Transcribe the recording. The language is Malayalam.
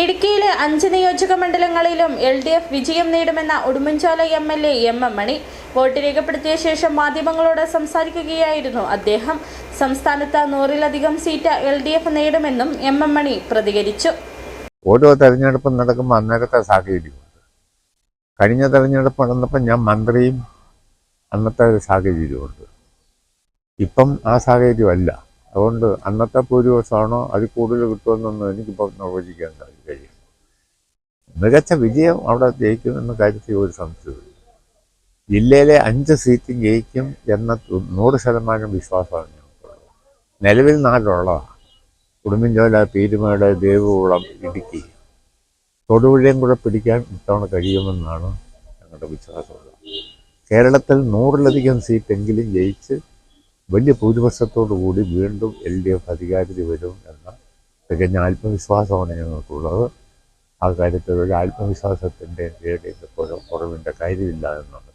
ഇടുക്കിയിലെ 5 നിയോജക മണ്ഡലങ്ങളിലും LDF വിജയം നേടുമെന്ന ഉടുമ്പൻചോല MLA MM മണി വോട്ട് രേഖപ്പെടുത്തിയ ശേഷം മാധ്യമങ്ങളോട് സംസാരിക്കുകയായിരുന്നു അദ്ദേഹം. സംസ്ഥാനത്ത് 100-ലധികം സീറ്റ് LDF നേടുമെന്നും MM മണി പ്രതികരിച്ചു. ഓരോ തെരഞ്ഞെടുപ്പും നടക്കുമ്പോൾ അന്നേരത്തെ സാഹചര്യമുണ്ട്. കഴിഞ്ഞ തെരഞ്ഞെടുപ്പ് നടന്നപ്പോൾ ഞാൻ മന്ത്രിയും അന്നത്തെ ഒരു സാഹചര്യമുണ്ട്. ഇപ്പം ആ സാഹചര്യമല്ല. അതുകൊണ്ട് അന്നത്തെ ഭൂരിപക്ഷമാണോ അതിൽ കൂടുതൽ കിട്ടുമെന്നൊന്നും എനിക്കിപ്പോൾ നിർവചിക്കാൻ കഴിയും. മികച്ച വിജയം അവിടെ ജയിക്കുമെന്ന കാര്യത്തിൽ ഒരു സംശയമില്ല. ജില്ലയിലെ 5 സീറ്റും ജയിക്കും എന്ന 100% വിശ്വാസമാണ് ഞങ്ങൾക്കുള്ളത്. നിലവിൽ 4 ഉള്ളതാണ്. ഉടുമ്പൻചോല, പീരുമേട്, ദേവികുളം, ഇടുക്കി. തൊടുപുഴയും കൂടെ പിടിക്കാൻ ഇത്തവണ കഴിയുമെന്നാണ് ഞങ്ങളുടെ വിശ്വാസമുള്ളത്. കേരളത്തിൽ 100-ലധികം സീറ്റെങ്കിലും ജയിച്ച് വലിയ ഭൂരിപക്ഷത്തോടു കൂടി വീണ്ടും LDF അധികാരത്തിൽ വരും എന്ന തികഞ്ഞ ആത്മവിശ്വാസമാണ് ഞങ്ങൾക്കുള്ളത്. ആ കാര്യത്തിൽ ഒരു ആത്മവിശ്വാസത്തിൻ്റെ കുറവിൻ്റെ കാര്യമില്ല എന്നാണ്.